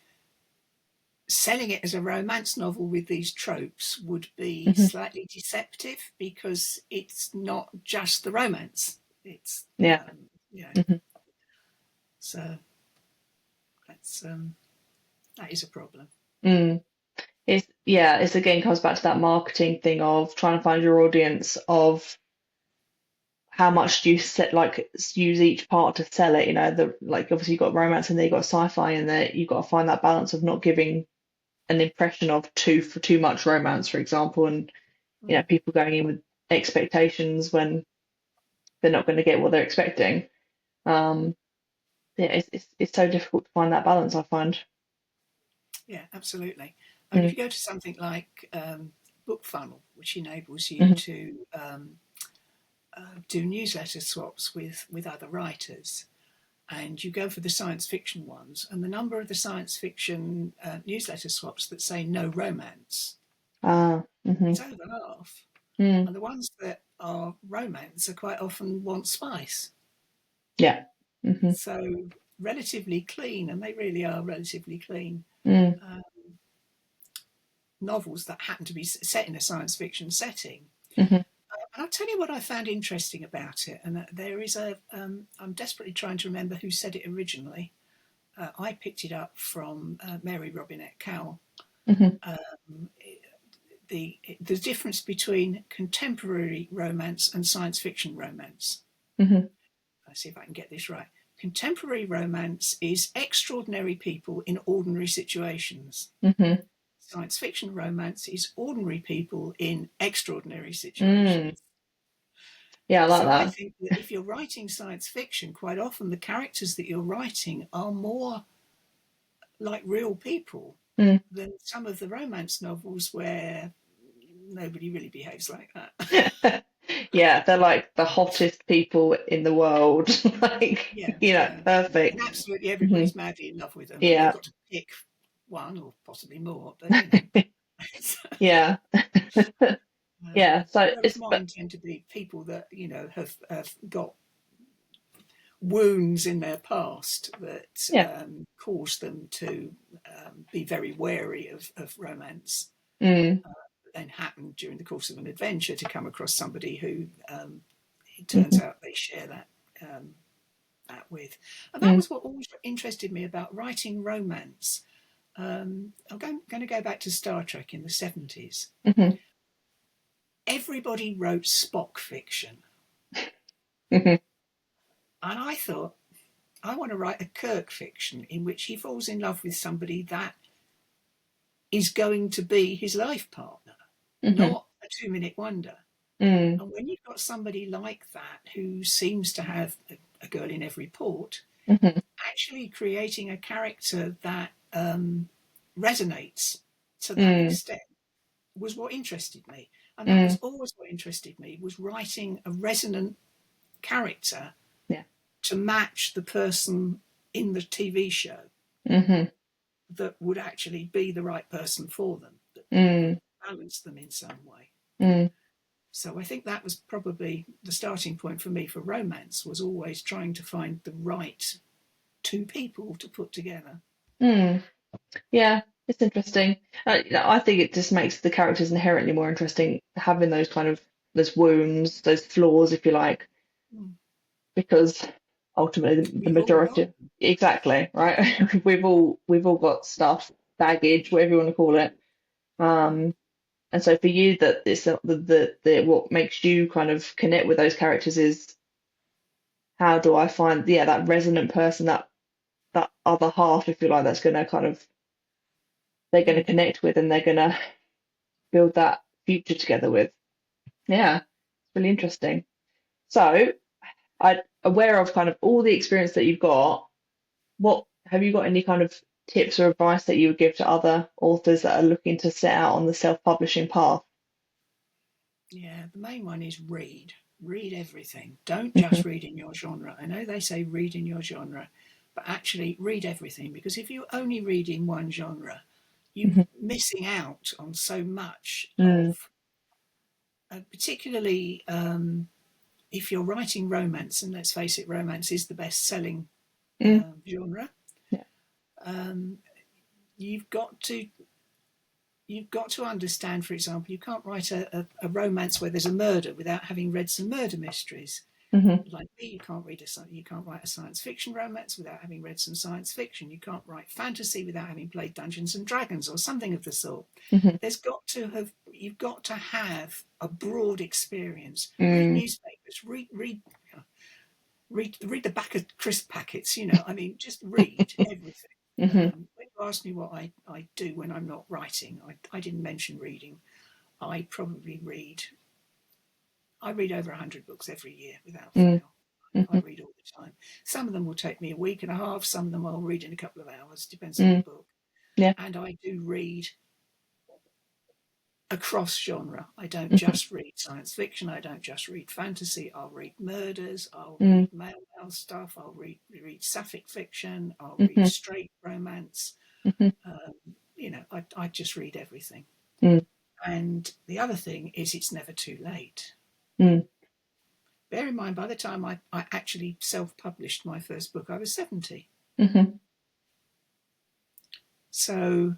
B: selling it as a romance novel with these tropes would be
A: Hmm.
B: slightly deceptive because it's not just the romance. It's,
A: Yeah. Hmm.
B: so that's that is a problem.
A: Mm. It's again comes back to that marketing thing of trying to find your audience of how much do you set like use each part to sell it. The like obviously you've got romance in there, you've got sci-fi in there, you've got to find that balance of not giving an impression of too much romance, for example, and
B: Mm.
A: people going in with expectations when they're not going to get what they're expecting. Um, yeah, it's so difficult to find that balance, I find.
B: Yeah, absolutely. I mean, if
A: Mm.
B: you go to something like Book Funnel, which enables you
A: Hmm.
B: to do newsletter swaps with other writers, and you go for the science fiction ones, and the number of the science fiction newsletter swaps that say no romance
A: Ah. Hmm.
B: is over half.
A: Mm.
B: And the ones that are romance are quite often want spice.
A: Yeah. Hmm.
B: So relatively clean, and they really are relatively clean.
A: Mm.
B: Uh, novels that happen to be set in a science fiction setting.
A: Hmm.
B: And I'll tell you what I found interesting about it. And there is I'm desperately trying to remember who said it originally. I picked it up from Mary Robinette Kowal.
A: Hmm.
B: Um, the difference between contemporary romance and science fiction romance.
A: Hmm.
B: Let's see if I can get this right. Contemporary romance is extraordinary people in ordinary situations.
A: Hmm.
B: Science fiction romance is ordinary people in extraordinary
A: Mm.
B: situations.
A: Yeah, I like
B: So I
A: that.
B: think that if you're writing science fiction, quite often the characters that you're writing are more like real people
A: Mm.
B: than some of the romance novels where nobody really behaves like that.
A: Yeah, they're like the hottest people in the world. Like,
B: Yeah, yeah. And
A: perfect.
B: absolutely
A: Hmm.
B: everybody's madly in love with them, and you've
A: Yeah.
B: got to pick one or possibly more, but you know.
A: Yeah. Yeah. So
B: Whereas
A: it's but
B: mine tend to be people that, have got wounds in their past that
A: yeah.
B: cause them to be very wary of romance.
A: Mm.
B: Then happen during the course of an adventure to come across somebody who it turns
A: Hmm.
B: out they share that with. And that
A: Mm.
B: was what always interested me about writing romance. I'm going to go back to Star Trek in the 70s.
A: Hmm.
B: Everybody wrote Spock fiction.
A: Hmm.
B: And I thought, I want to write a Kirk fiction in which he falls in love with somebody that is going to be his life partner,
A: Hmm.
B: not a 2 minute wonder.
A: Mm.
B: And when you've got somebody like that who seems to have a girl in every port,
A: Hmm.
B: actually creating a character that resonates to that
A: Mm.
B: extent was what interested me. And that was
A: Mm.
B: always what interested me, was writing a resonant character
A: Yeah.
B: to match the person in the TV show
A: Hmm.
B: that would actually be the right person for them, that would
A: Mm.
B: balance them in some way.
A: Mm.
B: So I think that was probably the starting point for me for romance, was always trying to find the right two people to put together.
A: Mm. Yeah, it's interesting. I think it just makes the characters inherently more interesting having those kind of those wounds, those flaws, if you like,
B: Mm.
A: because ultimately the
B: We've all got
A: majority, exactly, right? We've all got stuff, baggage, whatever you want to call it. Um, and so for you, that it's the what makes you kind of connect with those characters is how do I find, yeah, that resonant person, that other half, if you like, that's going to kind of they're going to
B: mm.
A: connect with and they're going to build that future together with. Yeah, it's really interesting. So, I'm aware of kind of all the experience that you've got. What have you got any kind of tips or advice that you would give to other authors that are looking to set out on the self-publishing path?
B: Yeah, the main one is read. Read everything. Don't
A: Hmm.
B: just read in your genre. I know they say read in your genre, but actually read everything, because if you only read in one genre, you're
A: Hmm.
B: missing out on so much
A: Mm.
B: of, particularly if you're writing romance, and let's face it, romance is the best selling
A: Mm.
B: genre.
A: Yeah.
B: Um, you've got to understand, for example, you can't write a romance where there's a murder without having read some murder mysteries.
A: Hmm.
B: Like me, you can't write a science fiction romance without having read some science fiction. You can't write fantasy without having played Dungeons and Dragons or something of the sort.
A: Hmm.
B: You've got to have a broad experience. Read
A: Mm.
B: newspapers, read the back of crisp packets. I mean, just read everything.
A: Hmm.
B: When you ask me what I do when I'm not writing, I didn't mention reading. I probably read. I read over 100 books every year without
A: Mm.
B: fail. I
A: Hmm.
B: read all the time. Some of them will take me a week and a half. Some of them I'll read in a couple of hours. Depends on the
A: Mm.
B: book.
A: Yeah.
B: And I do read across genre. I don't
A: Hmm.
B: just read science fiction. I don't just read fantasy. I'll read murders. I'll
A: Mm.
B: read male stuff. I'll read sapphic fiction. I'll read
A: Hmm.
B: straight romance.
A: Hmm.
B: I just read everything.
A: Mm.
B: And the other thing is, it's never too late.
A: Mm.
B: Bear in mind, by the time I actually self-published my first book, I was 70.
A: Hmm.
B: So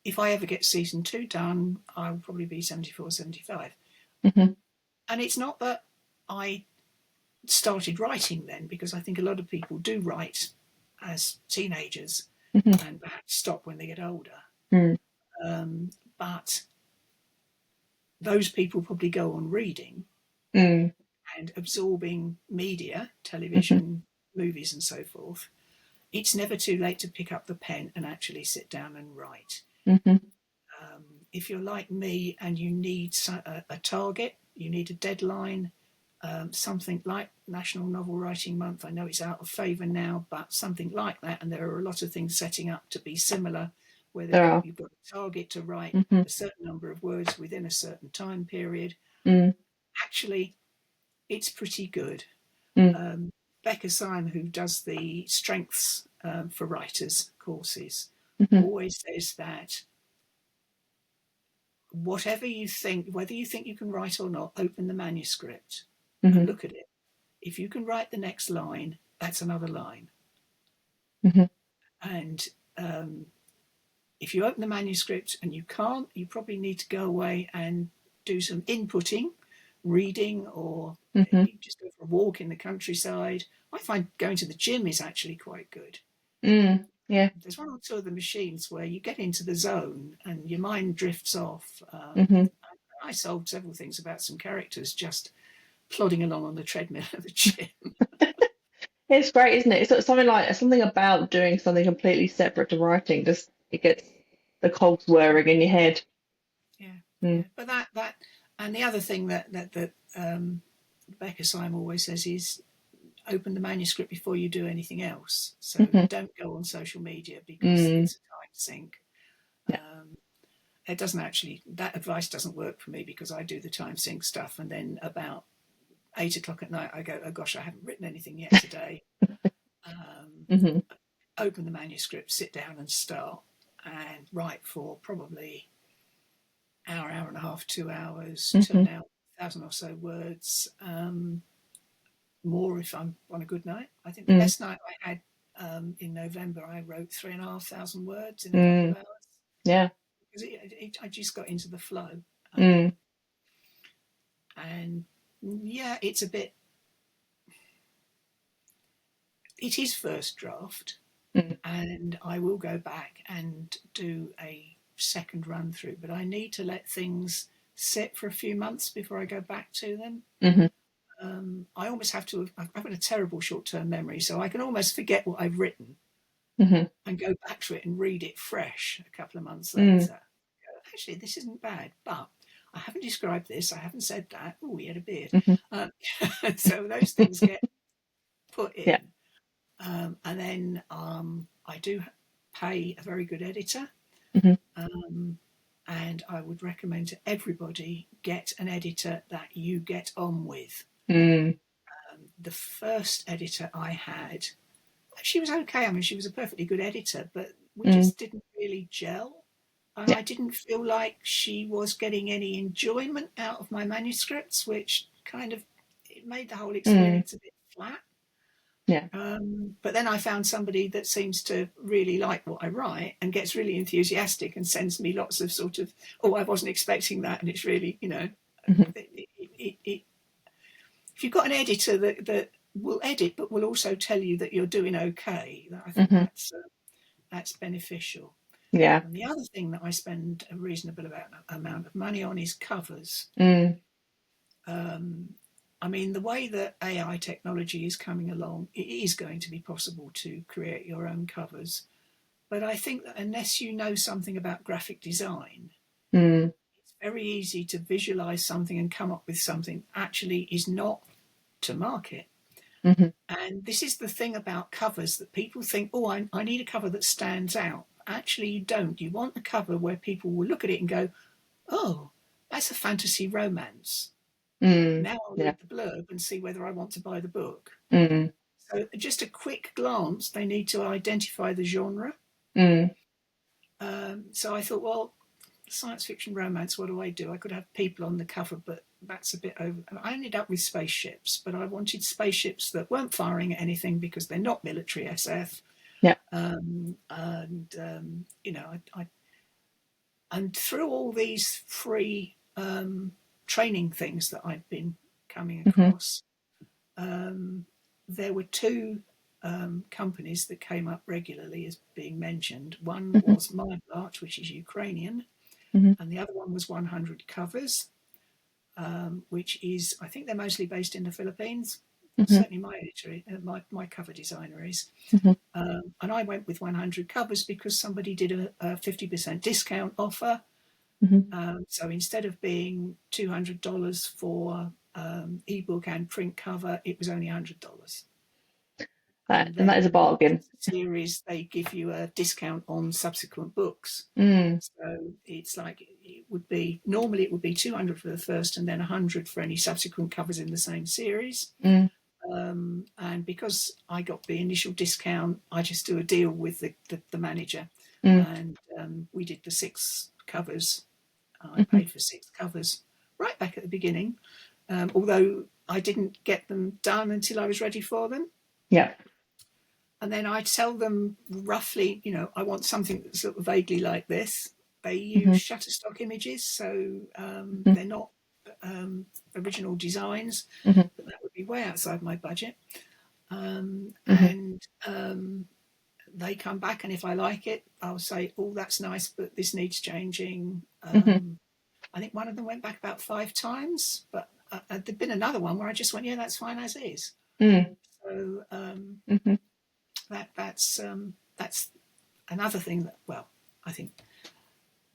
B: if I ever get season 2 done, I'll probably be 74, 75.
A: Hmm.
B: And it's not that I started writing then, because I think a lot of people do write as teenagers
A: Hmm.
B: and perhaps stop when they get older.
A: Mm.
B: But those people probably go on reading
A: Mm.
B: and absorbing media,
A: Hmm.
B: television, movies, and so forth. It's never too late to pick up the pen and actually sit down and write.
A: Hmm.
B: If you're like me and you need a target, you need a deadline, something like National Novel Writing Month. I know it's out of favour now, but something like that. And there are a lot of things setting up to be similar, where
A: There are.
B: you've got a target to write
A: Hmm.
B: a certain number of words within a certain time period.
A: Mm.
B: Actually, it's pretty good.
A: Mm.
B: Um, Becca Syme, who does the Strengths for Writers courses,
A: Hmm.
B: always says that whatever you think, whether you think you can write or not, open the manuscript and
A: Hmm.
B: look at it. If you can write the next line, that's another line.
A: Hmm.
B: And if you open the manuscript and you can't, you probably need to go away and do some inputting, reading, or
A: Hmm.
B: just go for a walk in the countryside. I find going to the gym is actually quite good.
A: Mm. Yeah.
B: There's one or two of the machines where you get into the zone and your mind drifts off.
A: Hmm.
B: I solved several things about some characters just plodding along on the treadmill at the gym.
A: It's great, isn't it? It's sort of something about doing something completely separate to writing. Just it gets the cogs whirring in your head.
B: Yeah,
A: Mm.
B: yeah. But and the other thing that Becca Syme always says is open the manuscript before you do anything else. So
A: Hmm.
B: don't go on social media because
A: Mm.
B: it's a time sink.
A: Yeah.
B: It doesn't actually, that advice doesn't work for me because I do the time sync stuff and then about 8 o'clock at night I go, oh gosh, I haven't written anything yet today. Um,
A: Hmm.
B: Open the manuscript, sit down and start and write for probably hour and a half, 2 hours,
A: Hmm.
B: turn out 1,000 or so words, more if I'm on a good night. I think the
A: Mm.
B: best night I had in November, I wrote 3,500 words in a couple of
A: Mm.
B: hours
A: Yeah.
B: because I just got into the flow.
A: Mm.
B: And yeah, it is first draft,
A: Mm.
B: and I will go back and do a second run through, but I need to let things sit for a few months before I go back to them.
A: Hmm.
B: I almost have to. I've got a terrible short-term memory, so I can almost forget what I've written
A: Hmm.
B: and go back to it and read it fresh a couple of months
A: Mm.
B: later. Actually, this isn't bad, but I haven't described this. I haven't said that. Oh, he had a beard.
A: Hmm.
B: Um, so those things get put
A: Yeah.
B: in, and then I do pay a very good editor.
A: Hmm.
B: Um, and I would recommend to everybody get an editor that you get on with.
A: Mm.
B: The first editor I had, she was okay. I mean, she was a perfectly good editor, but we
A: Mm.
B: just didn't really gel. And
A: Yeah.
B: I didn't feel like she was getting any enjoyment out of my manuscripts, which kind of it made the whole
A: Mm.
B: experience a bit flat.
A: Yeah.
B: But then I found somebody that seems to really like what I write and gets really enthusiastic and sends me lots of sort of, oh, I wasn't expecting that. And it's really,
A: Hmm.
B: if you've got an editor that will edit but will also tell you that you're doing okay, I think
A: Hmm.
B: that's beneficial.
A: Yeah.
B: And the other thing that I spend a reasonable amount of money on is covers.
A: Mm.
B: Um, I mean, the way that AI technology is coming along, it is going to be possible to create your own covers. But I think that unless you know something about graphic design,
A: Mm.
B: it's very easy to visualize something and come up with something that actually is not to market.
A: Hmm.
B: And this is the thing about covers that people think, oh, I need a cover that stands out. Actually, you don't. You want a cover where people will look at it and go, oh, that's a fantasy romance.
A: Mm.
B: Now I'll
A: Yeah.
B: read the blurb and see whether I want to buy the book.
A: Mm.
B: So just a quick glance, they need to identify the genre.
A: Mm.
B: So I thought, well, science fiction romance, what do I do? I could have people on the cover, but that's a bit over. I ended up with spaceships, but I wanted spaceships that weren't firing at anything because they're not military SF.
A: Yeah.
B: And, And through all these free training things that I've been coming
A: Mhm.
B: across, there were two companies that came up regularly as being mentioned. One
A: Mhm.
B: was My Art, which is Ukrainian,
A: Mhm.
B: and the other one was 100 Covers, which is, I think they're mostly based in the Philippines.
A: Mhm.
B: Certainly my editor, my cover designer is.
A: Mhm.
B: And I went with 100 Covers because somebody did a 50% discount offer.
A: Mhm.
B: So instead of being $200 for ebook and print cover, it was only $100. And
A: And that is a
B: then
A: bargain.
B: series, they give you a discount on subsequent books.
A: Mm.
B: So it's like it would be normally it would be 200 for the first and then 100 for any subsequent covers in the same series.
A: Mm.
B: And because I got the initial discount, I just do a deal with the manager,
A: Mm.
B: and we did the 6 covers. I
A: Mhm.
B: paid for 6 covers right back at the beginning, although I didn't get them done until I was ready for them.
A: Yeah.
B: And then I tell them roughly, I want something that's sort of vaguely like this. They use
A: Mhm.
B: Shutterstock images, so
A: Mhm.
B: they're not original designs,
A: Mhm.
B: but that would be way outside my budget.
A: Mhm.
B: And they come back, and if I like it, I'll say, "Oh, that's nice, but this needs changing."
A: Mhm.
B: I think one of them went back about 5 times, but there'd been another one where I just went, "Yeah, that's fine as is."
A: Mm.
B: So
A: Mhm.
B: that's another thing that, well, I think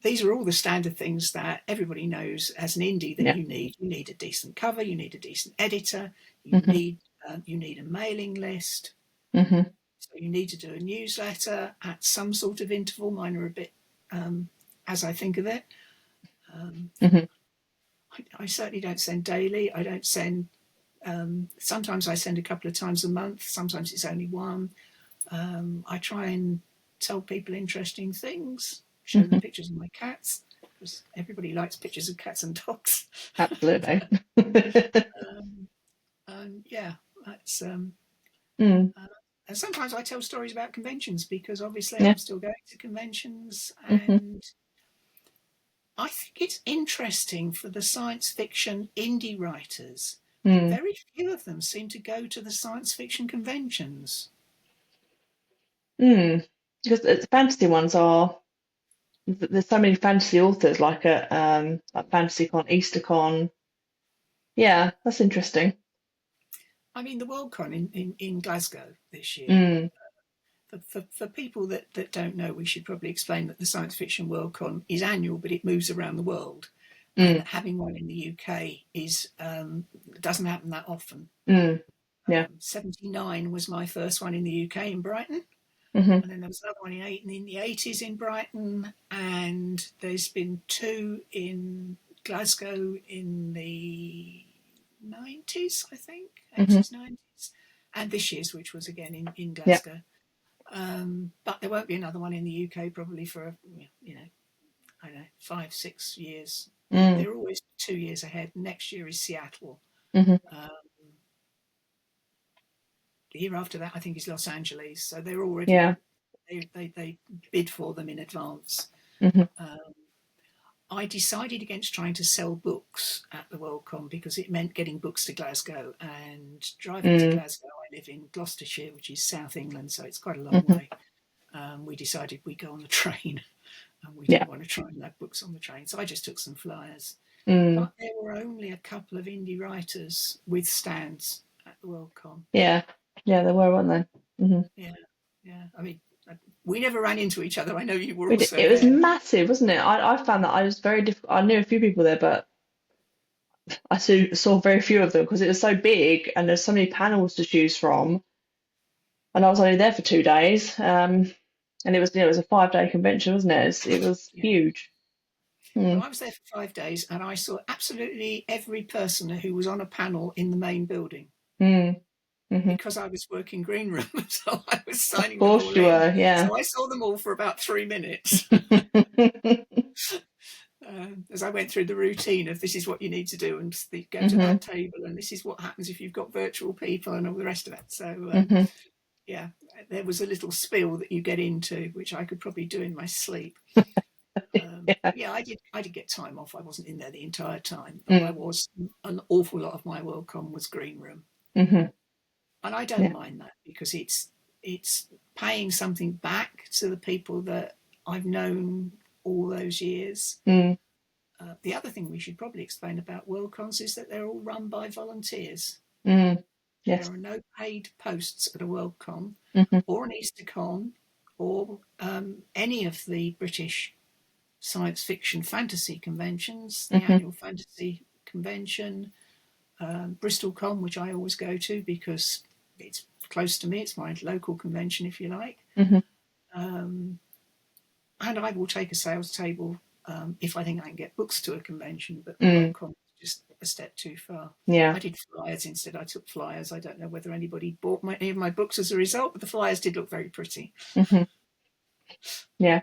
B: these are all the standard things that everybody knows as an indie that
A: Yeah.
B: you need. You need a decent cover, you need a decent editor,
A: Mhm.
B: you need a mailing list,
A: Mhm.
B: so you need to do a newsletter at some sort of interval. Mine are a bit as I think of it. Um,
A: Mhm.
B: I certainly don't send daily. I don't send. Sometimes I send a couple of times a month. Sometimes it's only one. I try and tell people interesting things, show them
A: Mhm.
B: pictures of my cats, because everybody likes pictures of cats and dogs.
A: Absolutely.
B: Um, and yeah, that's.
A: Mm.
B: Uh, and sometimes I tell stories about conventions because obviously
A: Yeah.
B: I'm still going to conventions,
A: Mhm.
B: and I think it's interesting for the science fiction indie writers that
A: Mm.
B: very few of them seem to go to the science fiction conventions.
A: Mm. Because the fantasy ones are there's so many fantasy authors like FantasyCon, EasterCon. Yeah, that's interesting.
B: I mean, the Worldcon in Glasgow this year.
A: Mm.
B: For people that don't know, we should probably explain that the Science Fiction Worldcon is annual, but it moves around the world. And
A: Mm.
B: that having one in the UK is doesn't happen that often.
A: Mm. Yeah.
B: 79 was my first one in the UK in Brighton.
A: Mhm.
B: And then there was another one in the 80s in Brighton. And there's been two in Glasgow in the 90s, I think,
A: Mhm.
B: 80s, 90s. And this year's, which was again in
A: Yeah.
B: Glasgow. But there won't be another one in the UK probably for, I don't know, 5, 6 years.
A: Mm.
B: They're always 2 years ahead. Next year is Seattle.
A: Mhm.
B: Um, the year after that, I think, is Los Angeles. So they're already
A: Yeah.
B: they bid for them in advance.
A: Mhm.
B: Um, I decided against trying to sell books at the Worldcon because it meant getting books to Glasgow, and driving to
A: Mm.
B: Glasgow. I live in Gloucestershire, which is South England, so it's quite a long
A: Mhm.
B: way. We decided we'd go on the train, and we
A: Yeah.
B: didn't want to try and have books on the train, so I just took some flyers.
A: Mm.
B: But there were only a couple of indie writers with stands at the Worldcon.
A: Yeah. Yeah, there were, weren't there? Mhm.
B: Yeah, yeah. I mean, we never ran into each other. I know you were
A: We did,
B: also
A: it was
B: there.
A: massive, wasn't it? I found that I was very difficult. I knew a few people there, but saw very few of them because it was so big and there's so many panels to choose from. And I was only there for 2 days. And it was a 5 day convention, wasn't it? It was
B: Yeah.
A: huge.
B: Well,
A: Mm.
B: I was there for 5 days, and I saw absolutely every person who was on a panel in the main building
A: Mm. Hmm.
B: because I was working green room, so I was
A: Of
B: signing them
A: course
B: all
A: you
B: in.
A: were, yeah.
B: So I saw them all for about 3 minutes. As I went through the routine of this is what you need to do, and go to
A: Hmm.
B: that table, and this is what happens if you've got virtual people, and all the rest of it. So
A: Hmm.
B: yeah, there was a little spiel that you get into, which I could probably do in my sleep.
A: Yeah.
B: Yeah, I did get time off. I wasn't in there the entire time, but I
A: Mm,
B: was. An awful lot of my Worldcon was green room,
A: hmm.
B: and I don't
A: Yeah.
B: mind that because it's paying something back to the people that I've known all those years.
A: Mm,
B: The other thing we should probably explain about Worldcons is that they're all run by volunteers.
A: mm. Yes.
B: There are no paid posts at a Worldcon
A: Hmm.
B: or an EasterCon or any of the British science fiction fantasy conventions, the
A: Hmm.
B: annual fantasy convention, BristolCon, which I always go to because it's close to me. It's my local convention, if you like.
A: Hmm.
B: Um, and I will take a sales table if I think I can get books to a convention, but the
A: Mm.
B: Worldcon is just a step too far.
A: Yeah.
B: I did flyers instead. I took flyers. I don't know whether anybody bought any of my books as a result, but the flyers did look very pretty.
A: Hmm. Yeah.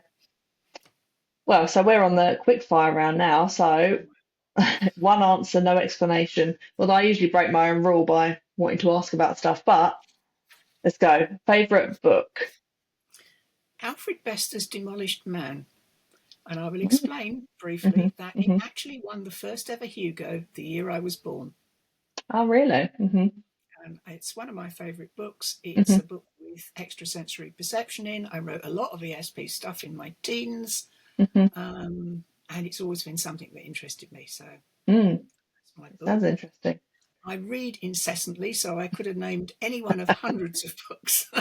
A: Well, so we're on the quick fire round now. So one answer, no explanation. Although I usually break my own rule by wanting to ask about stuff, but let's go. Favorite book?
B: Alfred Bester's Demolished Man. And I will
A: Hmm.
B: explain
A: Hmm.
B: briefly that it
A: Hmm.
B: actually won the first ever Hugo the year I was born.
A: Oh, really? Hmm.
B: And it's one of my favourite books. It's
A: Hmm.
B: a book with extrasensory perception in. I wrote a lot of ESP stuff in my teens,
A: Hmm.
B: and it's always been something that interested me. So
A: Mm.
B: that's my book.
A: Sounds interesting.
B: I read incessantly, so I could have named any one of hundreds of books.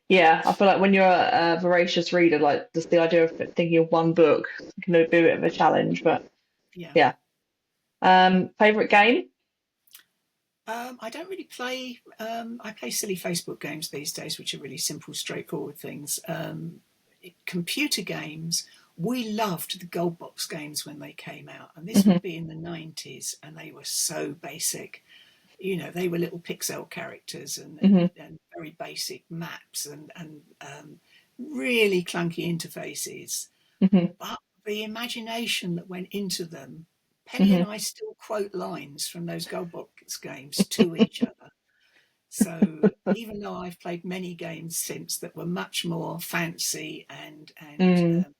A: Yeah, I feel like when you're a voracious reader, like just the idea of thinking of one book can be a bit of a challenge, but
B: Yeah.
A: yeah. Favorite game?
B: I don't really play. I play silly Facebook games these days, which are really simple, straightforward things. Computer games. We loved the gold box games when they came out, and this
A: Hmm.
B: would be in the 90s, and they were so basic. You know, they were little pixel characters
A: Hmm.
B: and very basic maps and really clunky interfaces.
A: Hmm.
B: But the imagination that went into them, Penny and
A: Hmm.
B: I still quote lines from those gold box games to each other. So even though I've played many games since that were much more fancy and
A: Mm.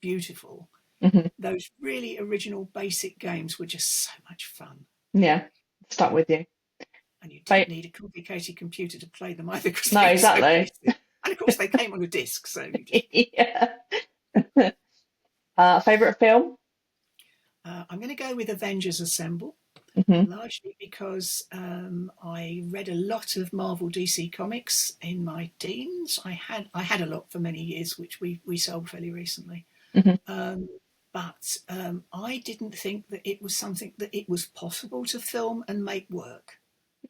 B: beautiful,
A: Hmm.
B: those really original basic games were just so much fun.
A: Yeah, stuck with you.
B: And you didn't
A: Fa
B: need a complicated computer to play them either because
A: no,
B: they were so
A: exactly.
B: basic. And of course, they came on a disc, so you just.
A: Yeah. Favorite film?
B: I'm going to go with Avengers Assemble,
A: Hmm.
B: largely because I read a lot of Marvel DC comics in my teens. I had a lot for many years, which we sold fairly recently.
A: Hmm.
B: Um, but I didn't think that it was something that it was possible to film and make work.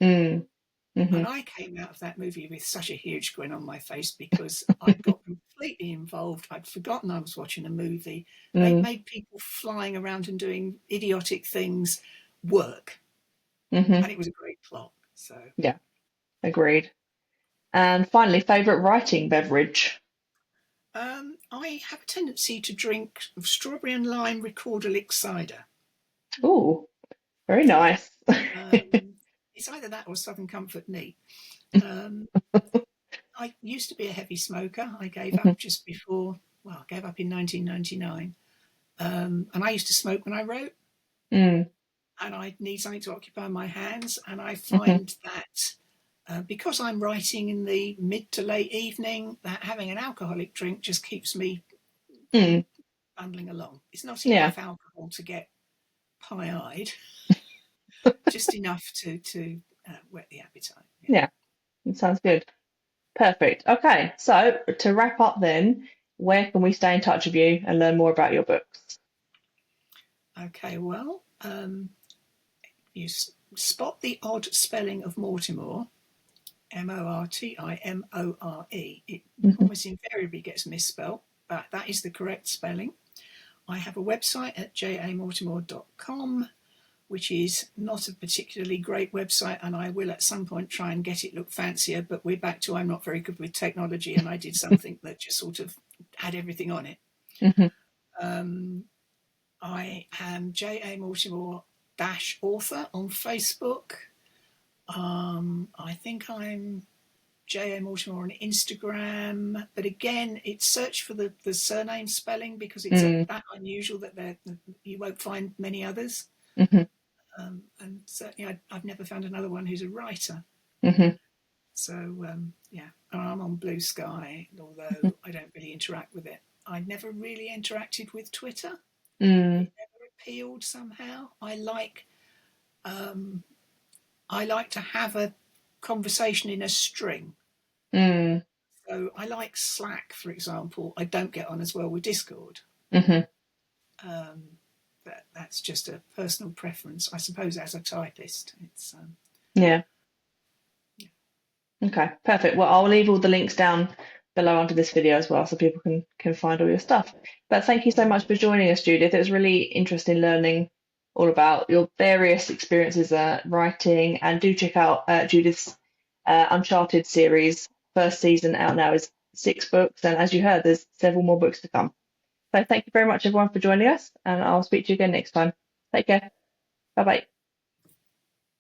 A: Mm. Hmm.
B: And I came out of that movie with such a huge grin on my face because I'd got completely involved. I'd forgotten I was watching a movie. They'd
A: Mm.
B: made people flying around and doing idiotic things work.
A: Hmm.
B: And it was a great plot. So
A: Yeah, agreed. And finally, favorite writing beverage?
B: I have a tendency to drink strawberry and lime recorderlic cider.
A: Ooh, very nice.
B: Um, it's either that or Southern Comfort neat. Um, I used to be a heavy smoker. I gave
A: Hmm.
B: up just before, well, I gave up in 1999. And I used to smoke when I wrote,
A: Mm.
B: and I need something to occupy my hands. And I
A: Hmm.
B: find that because I'm writing in the mid to late evening, that having an alcoholic drink just keeps me
A: Mm.
B: bundling along. It's not
A: Yeah,
B: enough alcohol to get pie-eyed, just enough to whet the appetite. Yeah.
A: yeah, it sounds good. Perfect. Okay, so to wrap up then, where can we stay in touch with you and learn more about your books?
B: Okay. Well, you spot the odd spelling of Mortimore, Mortimore. It
A: Hmm.
B: almost invariably gets misspelt, but that is the correct spelling. I have a website at jamortimore.com, which is not a particularly great website, and I will at some point try and get it look fancier, but we're back to I'm not very good with technology, and I did something that just sort of had everything on it.
A: Hmm.
B: Um, I am J.A. Mortimore author on Facebook. I think I'm J.A. Mortimore on Instagram. But again, it's search for the surname spelling because it's
A: Mm,
B: that unusual that you won't find many others.
A: hmm
B: And certainly, I've never found another one who's a writer.
A: hmm
B: So yeah, and I'm on Blue Sky,
A: hmm
B: although I don't really interact with it. I never really interacted with Twitter.
A: mm,
B: It never appealed somehow. Um, I like to have a conversation in a string.
A: mm,
B: So I like Slack, for example. I don't get on as well with Discord.
A: hmm
B: Um, but that's just a personal preference, I suppose. As a typist, it's
A: Yeah.
B: yeah.
A: Okay, perfect. Well, I'll leave all the links down below under this video as well so people can find all your stuff. But thank you so much for joining us, Judith. It was really interesting learning all about your various experiences writing, and do check out Judith's Uncharted series. First season out now is 6 books, and as you heard, there's several more books to come. So thank you very much, everyone, for joining us, and I'll speak to you again next time. Take care. Bye bye.